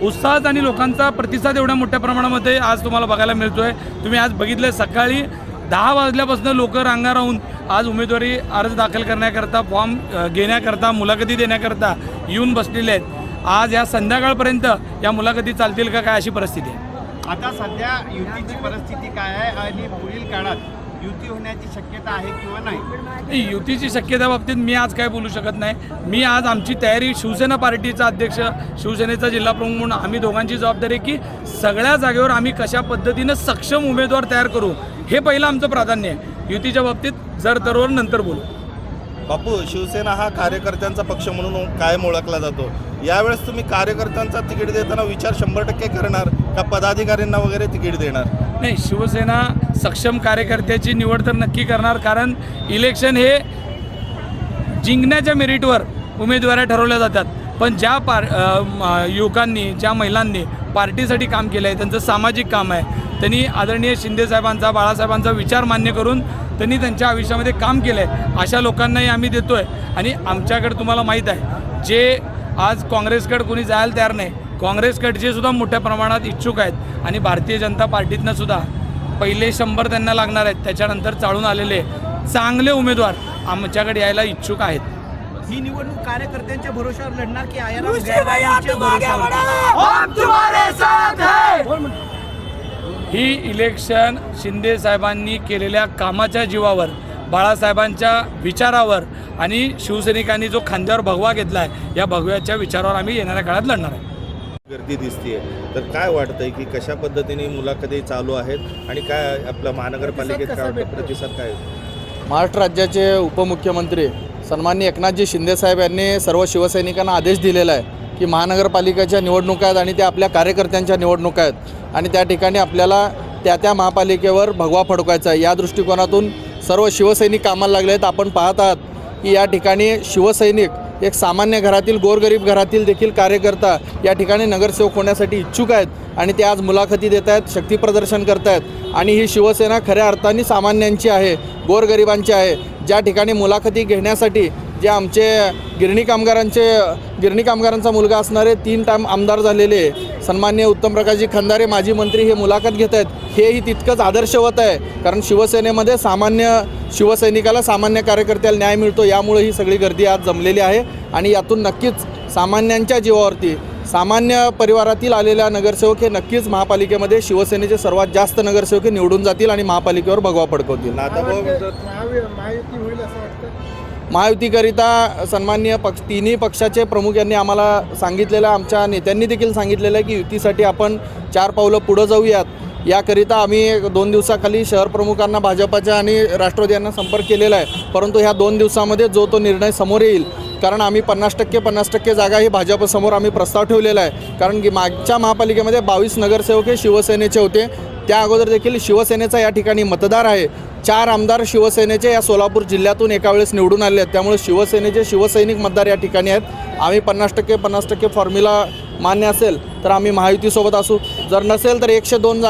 उत्साह आणि लोकांचा प्रतिसाद एवढ्या मोठ्या प्रमाणामध्ये आज तुम्हाला बघायला मिळतो आहे. तुम्ही आज बघितलं सकाळी 10 वाजल्यापासून लोक रांगा राहून आज उमेदवारी अर्ज दाखल करण्याकरता, फॉर्म घेण्याकरता, मुलाखती देण्याकरता येऊन बसलेले आहेत. आज या संध्याकाळपर्यंत या मुलाखती चालतील का काय अशी परिस्थिती आहे. आता सध्या युतीची परिस्थिती काय आहे आणि पुढील काळात युती होण्याची शक्यता आहे किंवा नाही? युतीची शक्यता बाबतीत मी आज काय बोलू शकत नाही. मी आज आमची तयारी, शिवसेना पार्टीचा अध्यक्ष, शिवसेनेचा जिल्हाप्रमुख म्हणून आम्ही दोघांची जबाबदारी की सगळ्या जागेवर आम्ही कशा पद्धतीनं सक्षम उमेदवार तयार करू हे पहिलं आमचं प्राधान्य आहे. युतीच्या बाबतीत जर तरवर नंतर बोलू. बापू, शिवसेना हा कार्यकर्त्यांचा पक्ष म्हणून कायम ओळखला जातो. यावेळेस तुम्ही कार्यकर्त्यांचा तिकीट देताना विचार 100% करणार का पदाधिकाऱ्यांना वगैरे तिकीट देणार? नाही, शिवसेना सक्षम कार्यकर्त्याची निवड तर नक्की करणार, कारण इलेक्शन हे जिंकण्याच्या मेरिटवर उमेदवारी ठरवल्या जातात. पण ज्या युवकांनी, ज्या महिलांनी पार्टीसाठी काम केलं आहे, त्यांचं सामाजिक काम आहे, त्यांनी आदरणीय शिंदेसाहेबांचा, बाळासाहेबांचा विचार मान्य करून त्यांनी त्यांच्या आयुष्यामध्ये काम केलं आहे, अशा लोकांनाही आम्ही देतो आहे. आणि आमच्याकडे तुम्हाला माहीत आहे, जे आज काँग्रेसकडे कोणी जायला तयार नाही, काँग्रेसकडचे सुद्धा मोठ्या प्रमाणात इच्छुक आहेत आणि भारतीय जनता पार्टीतनं सुद्धा पहिले 100 त्यांना लागणार आहेत, त्याच्यानंतर चालून आलेले चांगले उमेदवार आमच्याकडे यायला इच्छुक आहेत. ही निवडणूक कार्यकर्त्यांच्या भरोशावर लढणार की आयाराम जयरामांच्या भरोशावर? ही इलेक्शन शिंदे साहेबांनी केलेल्या कामाच्या जीवावर, बाळासाहेबांच्या विचारावर आणि शिवसैनिकांनी जो खांद्यावर भगवा घेतला आहे, या भगव्याच्या विचारावर आम्ही येणाऱ्या काळात लढणार आहे. गर्दी दिसतीये, तर काय वाटतंय की कशा पद्धतीने मुलाखती चालू आहेत आणि काय आपल्या महानगरपालिकेत काय वाटतं, प्रतिसाद काय? महाराष्ट्र राज्याचे उपमुख्यमंत्री सन्माननीय एकनाथजी शिंदेसाहेब यांनी सर्व शिवसैनिकांना आदेश दिलेला आहे की महानगरपालिकेच्या निवडणुका आहेत आणि त्या आपल्या कार्यकर्त्यांच्या निवडणुका आहेत आणि त्या ठिकाणी आपल्याला त्या महापालिकेवर भगवा फडकवायचा आहे. या दृष्टिकोनातून सर्व शिवसैनिक कामाला लागले आहेत. आपण पाहत आहात की या ठिकाणी शिवसैनिक एक सामान्य घरातील, गोरगरीब घरातील देखील कार्यकर्ता या ठिकाणी नगरसेवक होण्यासाठी इच्छुक आहेत आणि ते आज मुलाखती देत आहेत, शक्तीप्रदर्शन करत आहेत. आणि ही शिवसेना खऱ्या अर्थाने सामान्यांची आहे, गोरगरिबांची आहे. ज्या ठिकाणी मुलाखती घेण्यासाठी जे आमचे गिरणी कामगारांचा मुलगा असणारे 3 टाइम आमदार झालेले सन्माननीय उत्तमप्रकाशजी खंदारे माजी मंत्री हे मुलाखत घेत आहेत, हेही तितकंच आदर्शवत आहे. कारण शिवसेनेमध्ये सामान्य शिवसैनिकाला, सामान्य कार्यकर्त्याला न्याय मिळतो. यामुळे ही सगळी गर्दी आज जमलेली आहे आणि यातून नक्कीच सामान्यांच्या जीवावरती, सामान्य परिवारातील आलेल्या नगरसेवक हे नक्कीच महापालिकेमध्ये शिवसेनेचे सर्वात जास्त नगरसेवक निवडून जातील आणि महापालिकेवर भगवा फडकवतील. महायुतीकरिता सन्माननीय तिन्ही पक्षाचे प्रमुख यांनी आम्हाला सांगितलेलं, आमच्या नेत्यांनी देखील सांगितलेलं आहे की युतीसाठी आपण 4 पावलं पुढं जाऊयात. याकरिता आम्ही 2 दिवसाखाली शहर प्रमुखांना, भाजपाच्या आणि राष्ट्रवादी यांना संपर्क केलेला आहे. परंतु ह्या 2 दिवसामध्ये जो निर्णय समोर येईल, कारण आम्ही 50% जागा ही भाजपसमोर आम्ही प्रस्ताव ठेवलेला आहे. कारण की मागच्या महापालिकेमध्ये 22 नगरसेवक हे शिवसेनेचे होते. त्या अगोदर देखील शिवसेनेचा या ठिकाणी मतदार आहे. 4 आमदार शिवसेनेचे या सोलापूर जिल्ह्यातून एका वेळेस निवडून आले आहेत. त्यामुळे शिवसेनेचे शिवसैनिक मतदार या ठिकाणी आहेत. आम्ही 50% फॉर्म्युला मान्य असेल तर आम्ही महायुतीसोबत असू, जर नसेल तर 102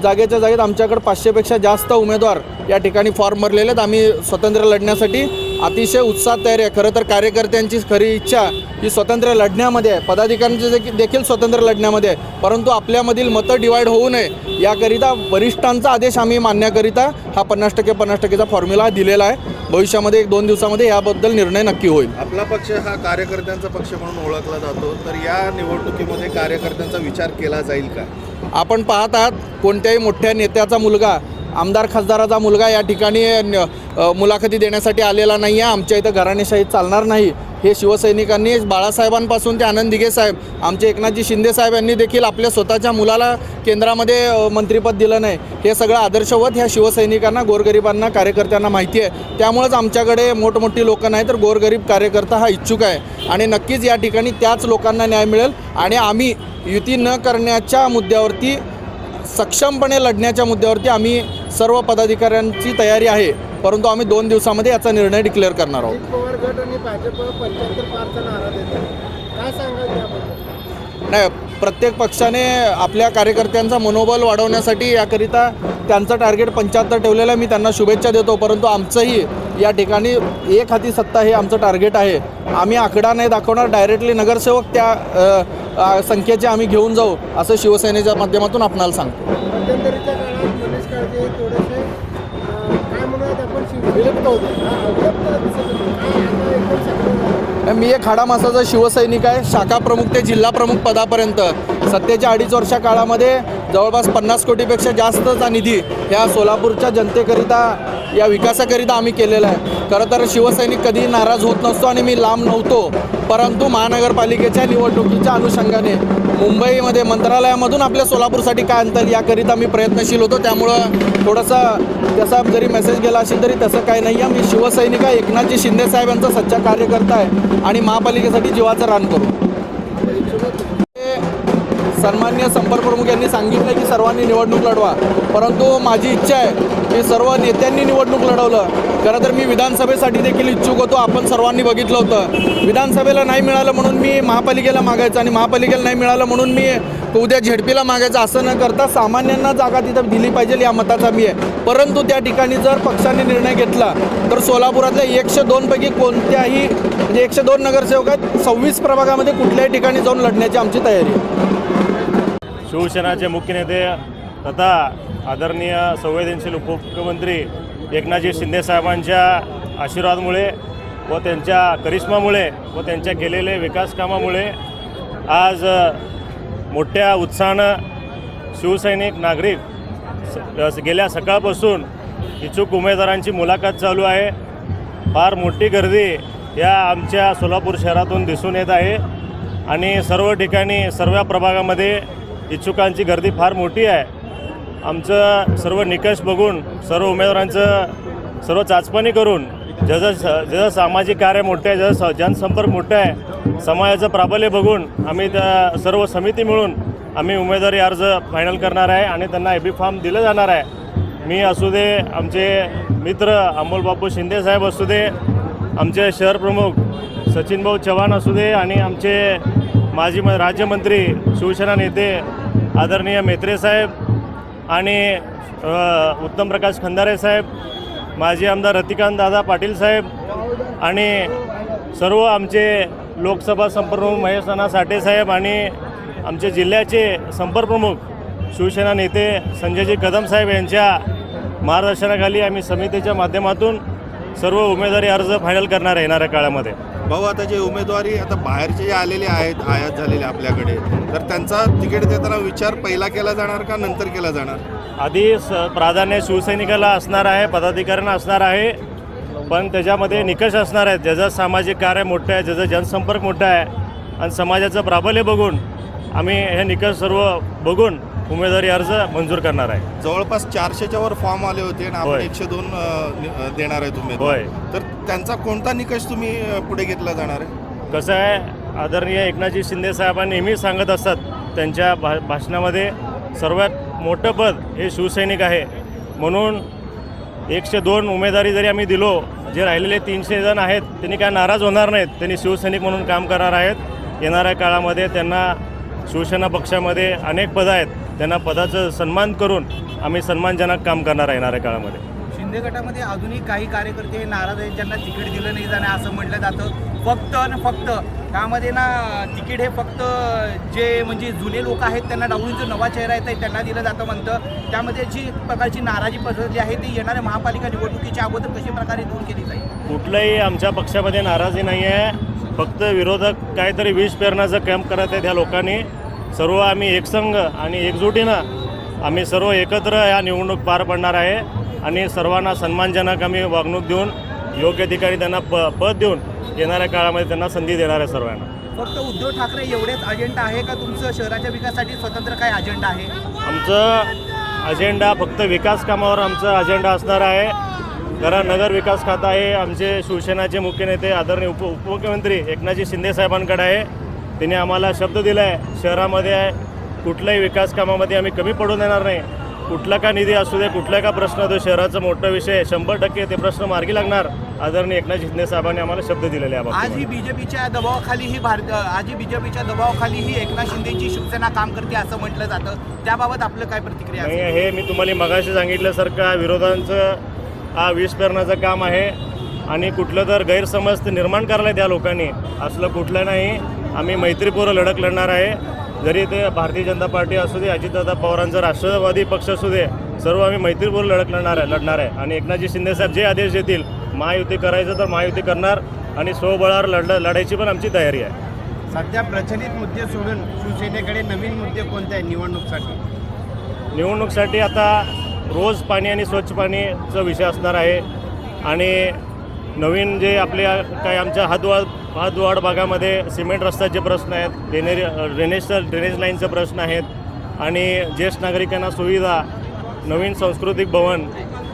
जागेच्या जागेत आमच्याकडे 500पेक्षा जास्त उमेदवार या ठिकाणी फॉर्म भरलेले आहेत. आम्ही स्वतंत्र लढण्यासाठी अतिशय उत्साहात तयार आहे. खरं तर कार्यकर्त्यांची खरी इच्छा ही स्वतंत्र लढण्यामध्ये आहे, पदाधिकाऱ्यांची देखील स्वतंत्र लढण्यामध्ये आहे. परंतु आपल्यामधील मतं डिवाईड होऊ नये याकरिता वरिष्ठांचा आदेश आम्ही मानण्याकरिता हा 50% फॉर्म्युला दिलेला आहे. भविष्यामध्ये 1-2 दिवसामध्ये याबद्दल निर्णय नक्की होईल. आपला पक्ष हा कार्यकर्त्यांचा पक्ष म्हणून ओळखला जातो, तर या निवडणुकीमध्ये कार्यकर्त्यांचा विचार केला जाईल का? आपण पाहत आहात, कोणत्याही मोठ्या नेत्याचा मुलगा, आमदार खासदाराचा मुलगा या ठिकाणी मुलाखती देण्यासाठी आलेला नाही आहे. आमच्या इथं घराणेशाही चालणार नाही. हे शिवसैनिकांनी बाळासाहेबांपासून ते आनंद दिघे साहेब, आमचे एकनाथजी शिंदे साहेब यांनी देखील आपल्या स्वतःच्या मुलाला केंद्रामध्ये मंत्रिपद दिलं नाही. हे सगळं आदर्शवत ह्या शिवसैनिकांना, गोरगरिबांना, कार्यकर्त्यांना माहिती आहे. त्यामुळंच आमच्याकडे मोठमोठी लोकं नाही तर गोरगरीब कार्यकर्ता हा इच्छुक आहे आणि नक्कीच या ठिकाणी त्याच लोकांना न्याय मिळेल. आणि आम्ही युती न करण्याच्या मुद्द्यावरती, सक्षमपणे लढण्याच्या मुद्द्यावरती आम्ही सर्व पदाधिकाऱ्यांची तयारी आहे. परंतु आम्ही 2 दिवसामध्ये याचा निर्णय डिक्लेअर करणार आहोत. नाही, प्रत्येक पक्षाने आपल्या कार्यकर्त्यांचा मनोबल वाढवण्यासाठी याकरिता त्यांचं टार्गेट 75 ठेवलेलं आहे. मी त्यांना शुभेच्छा देतो. परंतु आमचंही या ठिकाणी एक हाती सत्ता हे आमचं टार्गेट आहे. आम्ही आकडा नाही दाखवणार, डायरेक्टली नगरसेवक त्या संख्येचे आम्ही घेऊन जाऊ असं शिवसेनेच्या माध्यमातून आपणाला सांगतो. मी एक हाडामासाचा शिवसैनिक आहे. शाखा प्रमुख ते जिल्हा प्रमुख पदापर्यंत सत्तेच्या 2.5 वर्षा काळामध्ये जवळपास 50 कोटीपेक्षा जास्तचा निधी ह्या सोलापूरच्या जनतेकरिता या विकासाकरिता आम्ही केलेलं आहे. खरं तर शिवसैनिक कधीही नाराज होत नसतो आणि मी लांब नव्हतो, परंतु महानगरपालिकेच्या निवडणुकीच्या अनुषंगाने मुंबईमध्ये मंत्रालयामधून आपल्या सोलापूरसाठी काय आणता येईल याकरिता मी प्रयत्नशील होतो. त्यामुळं थोडासा त्याचा जरी मेसेज गेला असेल तरी तसं काही नाही आहे. मी शिवसैनिक आहे, एकनाथजी शिंदेसाहेब यांचा सच्चा कार्यकर्ता आहे आणि महापालिकेसाठी जीवाचं रान करू. सन्माननीय संपर्क प्रमुख यांनी सांगितलं की सर्वांनी निवडणूक लढवा, परंतु माझी इच्छा आहे की सर्व नेत्यांनी निवडणूक लढवलं. खरं तर मी विधानसभेसाठी देखील इच्छुक होतो. आपण सर्वांनी बघितलं होतं, विधानसभेला नाही मिळालं म्हणून मी महापालिकेला मागायचं आणि महापालिकेला नाही मिळालं म्हणून मी उद्या झेडपीला मागायचं. असं न करता सामान्यांना जागा तिथं दिली पाहिजे या मताचा मी आहे. परंतु त्या ठिकाणी जर पक्षाने निर्णय घेतला तर सोलापुरातल्या 102 पैकी कोणत्याही म्हणजे 102 नगरसेवक आहेत, 26 प्रभागामध्ये कुठल्याही ठिकाणी जाऊन लढण्याची आमची तयारी आहे. शिवसेनाचे मुख्य नेते तथा आदरणीय संवेदनशील उपमुख्यमंत्री एकनाथजी शिंदेसाहेबांच्या आशीर्वादामुळे व त्यांच्या करिश्मामुळे व त्यांच्या केलेल्या विकास कामामुळे आज मोठ्या उत्साहानं शिवसैनिक नागरिक गेल्या सकाळपासून इच्छुक उमेदवारांची मुलाखत चालू आहे. फार मोठी गर्दी या आमच्या सोलापूर शहरातून दिसून येत आहे आणि सर्व ठिकाणी सर्व प्रभागामध्ये इच्छुकांची गर्दी फार मोठी आहे. आमचं सर्व निकष बघून सर्व उमेदवारांचं सर्व चाचपणी करून जसं सामाजिक कार्य मोठं आहे, जसं जनसंपर्क मोठं आहे, समाजाचं प्राबल्य बघून आम्ही त्या सर्व समिती मिळून आम्ही उमेदवारी अर्ज फायनल करणार आहे आणि त्यांना एबी फॉर्म दिलं जाणार आहे. मी असू दे, आमचे मित्र अमोलबापू शिंदेसाहेब असू दे, आमचे शहर प्रमुख सचिनभाऊ चव्हाण असू दे आणि आमचे माजी राज्यमंत्री शिवसेना नेते आदरणीय मेत्रे साहेब आणि उत्तम प्रकाश खंदारे साहेब, माजी आमदार रतिकांत दादा पाटील साहेब आणि सर्व आमचे लोकसभा संपर्क प्रमुख महेश नाना साठे साहेब आणि आमचे जिल्ह्याचे संपर्क प्रमुख शिवसेना नेते संजयजी कदम साहेब यांच्या मार्गदर्शनाखाली आम्ही समितीच्या माध्यमातून सर्व उमेदवारी अर्ज फायनल करणार आहे येणाऱ्या काळामध्ये. भाऊ, आता जे उमेदवारी आता बाहेरचे जे आलेले आहेत, आयात झालेले आपल्याकडे, तर त्यांचा तिकीट देताना विचार पहिला केला जाणार का नंतर केला जाणार? आधी प्राधान्य शिवसैनिकाला असणार आहे, पदाधिकाऱ्यांना असणार आहे, पण त्याच्यामध्ये निकष असणार आहेत. ज्याचं सामाजिक कार्य मोठं आहे, ज्याचं जनसंपर्क मोठा आहे आणि समाजाचं प्राबल्य बघून आम्ही हे निकष सर्व बघून उमेदवारी अर्ज मंजूर करणार आहे. जवळपास 400च्या वर फॉर्म आले होते आणि आपण 102 देणार आहे उमेदवार. तर त्यांचा कोणता निकष तुम्ही पुढे घेतला जाणार आहे? कसं आहे, आदरणीय एकनाथजी शिंदे साहेबांनी नेहमी सांगत असतात त्यांच्या भाषणामध्ये, सर्वात मोठं पद हे शिवसैनिक आहे. म्हणून 102 उमेदवारी जरी आम्ही दिलो, जे राहिलेले 300 जण आहेत त्यांनी काय नाराज होणार नाहीत. त्यांनी शिवसैनिक म्हणून काम करणार आहेत. येणाऱ्या काळामध्ये त्यांना शिवसेना पक्षामध्ये अनेक पदं आहेत, त्यांना पदाचं सन्मान करून आम्ही सन्मानजनक काम करणार आहे येणाऱ्या काळामध्ये. शिंदे गटामध्ये अजूनही काही कार्यकर्ते नाराज आहेत, ज्यांना तिकीट दिलं नाही जाणार असं म्हटलं जातं. फक्त आणि फक्त त्यामध्ये ना तिकीट हे फक्त जे म्हणजे जुने लोक आहेत त्यांना डावून जो नवा चेहरा येत त्यांना दिलं जातं म्हणतं. त्यामध्ये जी प्रकारची नाराजी पसरली आहे ती येणाऱ्या महापालिका निवडणुकीच्या अगोदर कशी प्रकारे दूर केली जाईल? कुठलंही आमच्या पक्षामध्ये नाराजी नाही आहे. फक्त विरोधक काहीतरी विष पेरण्याचं काम करत आहेत ह्या लोकांनी. सर्व आम्ही एकसंघ आणि एकजुटीनं आम्ही सर्व एकत्र या निवडणूक पार पडणार आहे आणि सर्वांना सन्मानजनक आम्ही वागणूक देऊन योग्य ठिकाणी त्यांना पद देऊन येणाऱ्या काळामध्ये त्यांना संधी देणार आहे सर्वांना. फक्त उद्धव ठाकरे एवढेच अजेंडा आहे का तुमचं शहराच्या विकासासाठी स्वतंत्र काय अजेंडा आहे? आमचं अजेंडा फक्त विकास कामावर आमचा अजेंडा असणार आहे. कारण नगर विकास खाता आहे आमचे शिवसेनाचे मुख्य नेते आदरणीय उपमुख्यमंत्री एकनाथजी शिंदे साहेबांकडे आहे. त्यांनी आम्हाला शब्द दिला आहे, शहरामध्ये कुठल्याही विकास कामामध्ये आम्ही कमी पडू देणार नाही. कुठला का निधी असू दे, कुठला का प्रश्न तो शहराचा मोठा विषय 100% ते प्रश्न मार्गी लागणार. आदरणीय एकनाथ शिंदे साहेबांनी आम्हाला शब्द दिलेले आहे. आजही बीजेपीच्या दबावाखाली ही एकनाथ शिंदेची शिवसेना काम करते असं म्हटलं जातं. त्याबाबत आपलं काय प्रतिक्रिया नाही? हे मी तुम्हाला मगाशी सांगितल्यासारखं विरोधांचं हा विष पेरण्याचं काम आहे आणि कुठलं तर गैरसमज निर्माण करायला त्या लोकांनी, असलं कुठलं नाही. आम्ही मैत्रीपूर्व लढत लढणार आहे. जरी ते भारतीय जनता पार्टी असू दे, अजितदादा पवारांचा राष्ट्रवादी पक्ष असू दे, सर्व आम्ही मैत्रीपूर्व लढत लढणार आहे. आणि एकनाथजी शिंदेसाहेब जे आदेश देतील, महायुती करायचं तर महायुती करणार आणि स्वबळावर लढायची पण आमची तयारी आहे. सध्या प्रचलित मुद्दे सोडून शिवसेनेकडे नवीन मुद्दे कोणते आहेत निवडणुकीसाठी? निवडणुकीसाठी आता रोज पाणी आणि स्वच्छ पाणीचा विषय असणार आहे. आणि नवीन जे आपल्या काय आमच्या हातवाड भागामध्ये सिमेंट रस्त्याचे प्रश्न आहेत, ड्रेनेज लाईनचे प्रश्न आहेत. आणि ज्येष्ठ नागरिकांना सुविधा, नवीन सांस्कृतिक भवन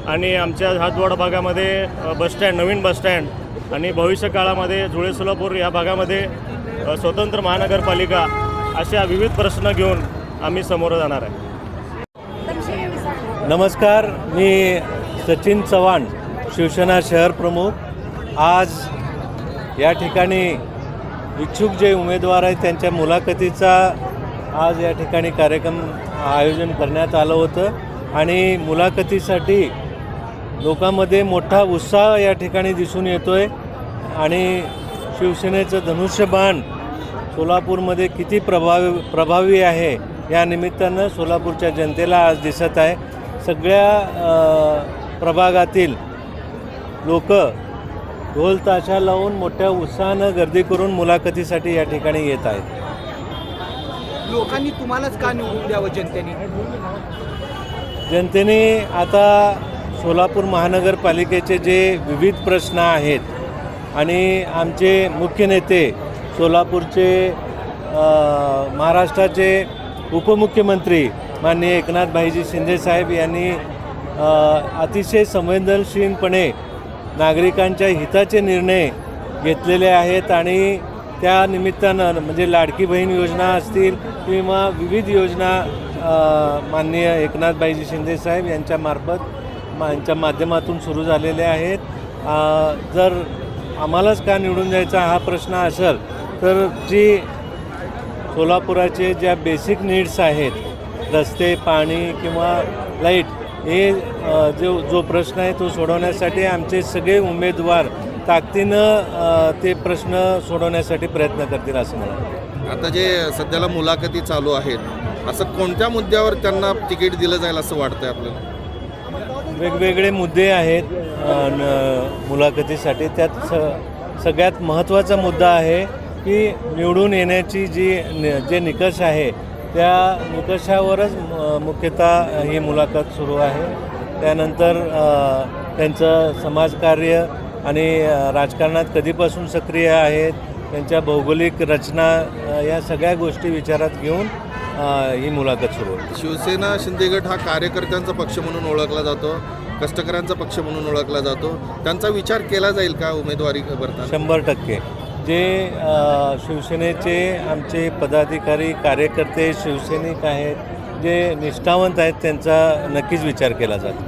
आणि आमच्या हातवाड भागामध्ये बसस्टँड, नवीन बसस्टँड आणि भविष्य काळामध्ये धुळे सोलापूर या भागामध्ये स्वतंत्र महानगरपालिका अशा विविध प्रश्न घेऊन आम्ही समोर जाणार आहे. नमस्कार, मी सचिन चव्हाण, शिवसेना शहर प्रमुख. आज या ठिकाणी इच्छुक जे उमेदवार आहेत त्यांच्या मुलाखतीचा आज या ठिकाणी कार्यक्रम आयोजन करण्यात आलं होतं. आणि मुलाखतीसाठी लोकांमध्ये मोठा उत्साह या ठिकाणी दिसून येतो आहे. आणि शिवसेनेचं धनुष्यबाण सोलापूरमध्ये किती प्रभावी आहे या निमित्तानं सोलापूरच्या जनतेला आज दिसत आहे. सगळ्या प्रभागातील लोक ढोल ताशा लावून मोठ्या उत्साहानं गर्दी करून मुलाखतीसाठी या ठिकाणी येत आहेत. लोकांनी तुम्हालाच का निवडून द्यावं जनतेने आता सोलापूर महानगरपालिकेचे जे विविध प्रश्न आहेत आणि आमचे मुख्य नेते सोलापूरचे महाराष्ट्राचे उपमुख्यमंत्री माननीय एकनाथ भाईजी शिंदेसाहेब यांनी अतिशय संवेदनशीलपणे नागरिकांच्या हिताचे निर्णय घेतलेले आहेत. आणि त्या निमित्तानं म्हणजे लाडकी बहीण योजना असतील किंवा विविध योजना माननीय एकनाथ भाईजी शिंदेसाहेब यांच्या माध्यमातून सुरू झालेले आहेत. जर आम्हालाच का निवडून द्यायचा हा प्रश्न असेल तर जी सोलापुराचे ज्या बेसिक नीड्स आहेत, रस्ते, पाणी किंवा लाईट, हे जो प्रश्न आहे तो सोडवण्यासाठी आमचे सगळे उमेदवार ताकदीनं ते प्रश्न सोडवण्यासाठी प्रयत्न करतील असं मला वाटतं. आता जे सध्याला मुलाखती चालू आहेत, असं कोणत्या मुद्द्यावर त्यांना तिकीट दिलं जाईल असं वाटतंय आपल्याला? वेगवेगळे मुद्दे आहेत मुलाखतीसाठी. त्यात सगळ्यात महत्त्वाचा मुद्दा आहे की निवडून येण्याची जे निकष आहे त्या निकषावरच मुख्यतः ही मुलाखत सुरू आहे. त्यानंतर त्यांचं समाजकार्य आणि राजकारणात कधीपासून सक्रिय आहेत, त्यांच्या भौगोलिक रचना, या सगळ्या गोष्टी विचारात घेऊन ही मुलाखत सुरू होती. शिवसेना शिंदे गट हा कार्यकर्त्यांचा पक्ष म्हणून ओळखला जातो, कष्टकऱ्यांचा पक्ष म्हणून ओळखला जातो. त्यांचा विचार केला जाईल का उमेदवारी करताना? 100%. जे शिवसेनेचे आमचे पदाधिकारी, कार्यकर्ते, शिवसैनिक आहेत, जे निष्ठावंत आहेत, त्यांचा नक्कीच विचार केला जातो.